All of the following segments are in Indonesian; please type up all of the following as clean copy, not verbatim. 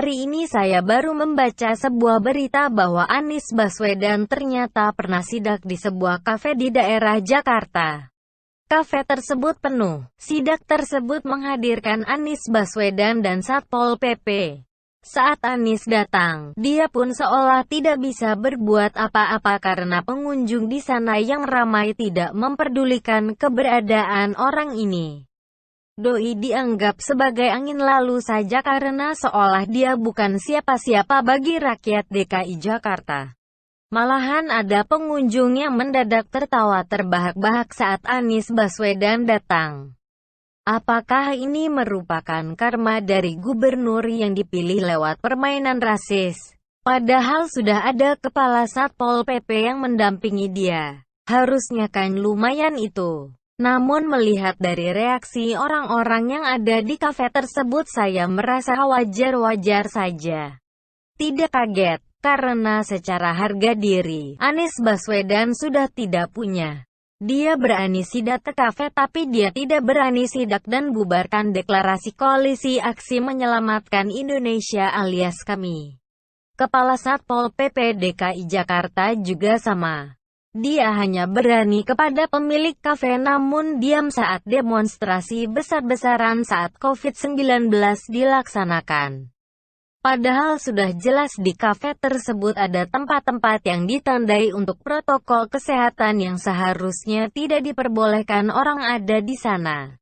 Hari ini saya baru membaca sebuah berita bahwa Anies Baswedan ternyata pernah sidak di sebuah kafe di daerah Jakarta. Kafe tersebut penuh. Sidak tersebut menghadirkan Anies Baswedan dan Satpol PP. Saat Anies datang, dia pun seolah tidak bisa berbuat apa-apa karena pengunjung di sana yang ramai tidak memperdulikan keberadaan orang ini. Doi dianggap sebagai angin lalu saja karena seolah dia bukan siapa-siapa bagi rakyat DKI Jakarta. Malahan ada pengunjung yang mendadak tertawa terbahak-bahak saat Anies Baswedan datang. Apakah ini merupakan karma dari gubernur yang dipilih lewat permainan rasis? Padahal sudah ada kepala Satpol PP yang mendampingi dia. Harusnya kan lumayan itu. Namun melihat dari reaksi orang-orang yang ada di kafe tersebut, saya merasa wajar-wajar saja. Tidak kaget, karena secara harga diri, Anies Baswedan sudah tidak punya. Dia berani sidak ke kafe tapi dia tidak berani sidak dan bubarkan deklarasi koalisi aksi menyelamatkan Indonesia alias kami. Kepala Satpol PP DKI Jakarta juga sama. Dia hanya berani kepada pemilik kafe namun diam saat demonstrasi besar-besaran saat COVID-19 dilaksanakan. Padahal sudah jelas di kafe tersebut ada tempat-tempat yang ditandai untuk protokol kesehatan yang seharusnya tidak diperbolehkan orang ada di sana.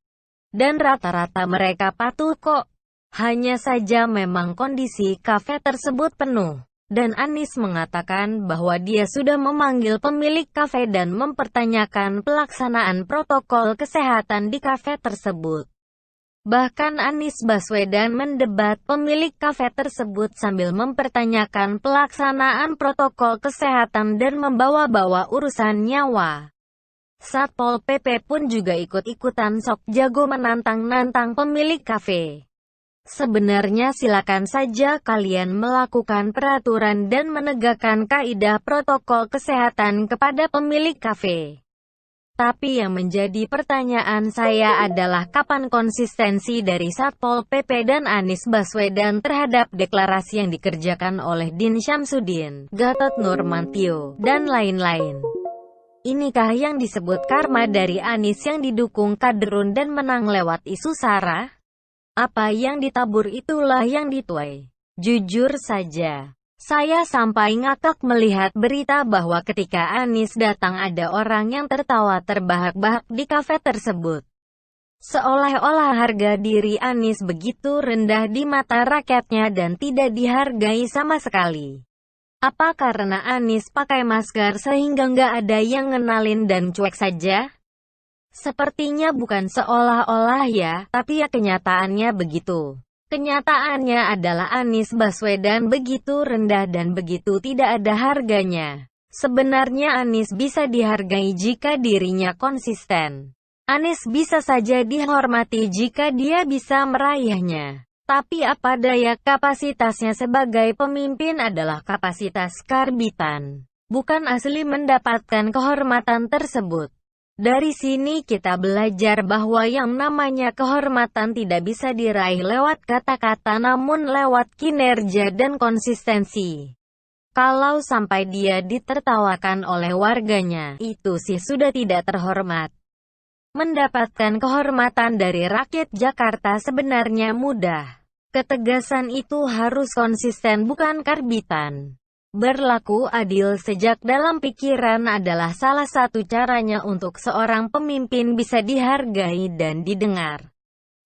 Dan rata-rata mereka patuh kok. Hanya saja memang kondisi kafe tersebut penuh. Dan Anies mengatakan bahwa dia sudah memanggil pemilik kafe dan mempertanyakan pelaksanaan protokol kesehatan di kafe tersebut. Bahkan Anies Baswedan mendebat pemilik kafe tersebut sambil mempertanyakan pelaksanaan protokol kesehatan dan membawa-bawa urusan nyawa. Satpol PP pun juga ikut-ikutan sok jago menantang-nantang pemilik kafe. Sebenarnya silakan saja kalian melakukan peraturan dan menegakkan kaidah protokol kesehatan kepada pemilik kafe. Tapi yang menjadi pertanyaan saya adalah kapan konsistensi dari Satpol PP dan Anies Baswedan terhadap deklarasi yang dikerjakan oleh Din Syamsuddin, Gatot Nurmantio, dan lain-lain. Inikah yang disebut karma dari Anies yang didukung kaderun dan menang lewat isu SARA? Apa yang ditabur itulah yang dituai. Jujur saja, saya sampai ngakak melihat berita bahwa ketika Anies datang ada orang yang tertawa terbahak-bahak di kafe tersebut. Seolah-olah harga diri Anies begitu rendah di mata rakyatnya dan tidak dihargai sama sekali. Apa karena Anies pakai masker sehingga nggak ada yang ngenalin dan cuek saja? Sepertinya bukan seolah-olah ya, tapi ya kenyataannya begitu. Kenyataannya adalah Anies Baswedan begitu rendah dan begitu tidak ada harganya. Sebenarnya Anies bisa dihargai jika dirinya konsisten. Anies bisa saja dihormati jika dia bisa meraihnya. Tapi apa daya, kapasitasnya sebagai pemimpin adalah kapasitas karbitan. Bukan asli mendapatkan kehormatan tersebut. Dari sini kita belajar bahwa yang namanya kehormatan tidak bisa diraih lewat kata-kata namun lewat kinerja dan konsistensi. Kalau sampai dia ditertawakan oleh warganya, itu sih sudah tidak terhormat. Mendapatkan kehormatan dari rakyat Jakarta sebenarnya mudah. Ketegasan itu harus konsisten bukan karbitan. Berlaku adil sejak dalam pikiran adalah salah satu caranya untuk seorang pemimpin bisa dihargai dan didengar.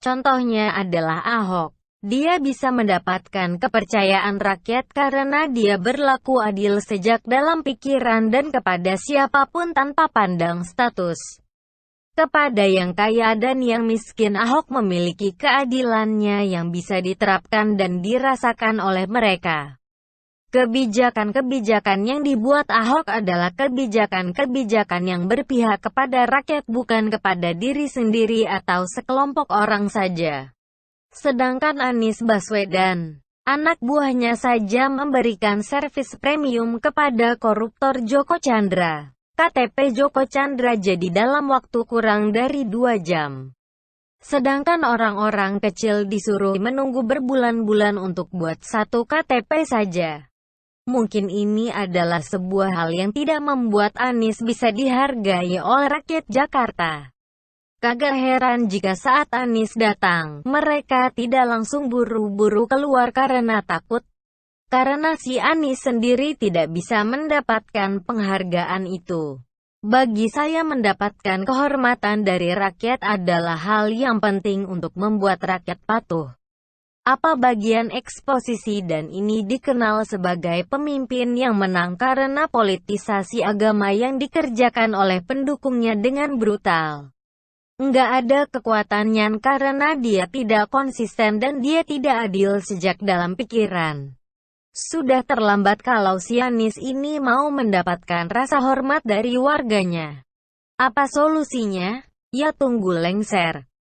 Contohnya adalah Ahok. Dia bisa mendapatkan kepercayaan rakyat karena dia berlaku adil sejak dalam pikiran dan kepada siapapun tanpa pandang status. Kepada yang kaya dan yang miskin, Ahok memiliki keadilannya yang bisa diterapkan dan dirasakan oleh mereka. Kebijakan-kebijakan yang dibuat Ahok adalah kebijakan-kebijakan yang berpihak kepada rakyat bukan kepada diri sendiri atau sekelompok orang saja. Sedangkan Anies Baswedan, anak buahnya saja memberikan servis premium kepada koruptor Joko Chandra. KTP Joko Chandra jadi dalam waktu kurang dari 2 jam. Sedangkan orang-orang kecil disuruh menunggu berbulan-bulan untuk buat satu KTP saja. Mungkin ini adalah sebuah hal yang tidak membuat Anies bisa dihargai oleh rakyat Jakarta. Kagak heran jika saat Anies datang, mereka tidak langsung buru-buru keluar karena takut. Karena si Anies sendiri tidak bisa mendapatkan penghargaan itu. Bagi saya mendapatkan kehormatan dari rakyat adalah hal yang penting untuk membuat rakyat patuh. Apa bagian eksposisi dan ini dikenal sebagai pemimpin yang menang karena politisasi agama yang dikerjakan oleh pendukungnya dengan brutal. Nggak ada kekuatannya karena dia tidak konsisten dan dia tidak adil sejak dalam pikiran. Sudah terlambat kalau si Anies ini mau mendapatkan rasa hormat dari warganya. Apa solusinya? Ya tunggu lengser.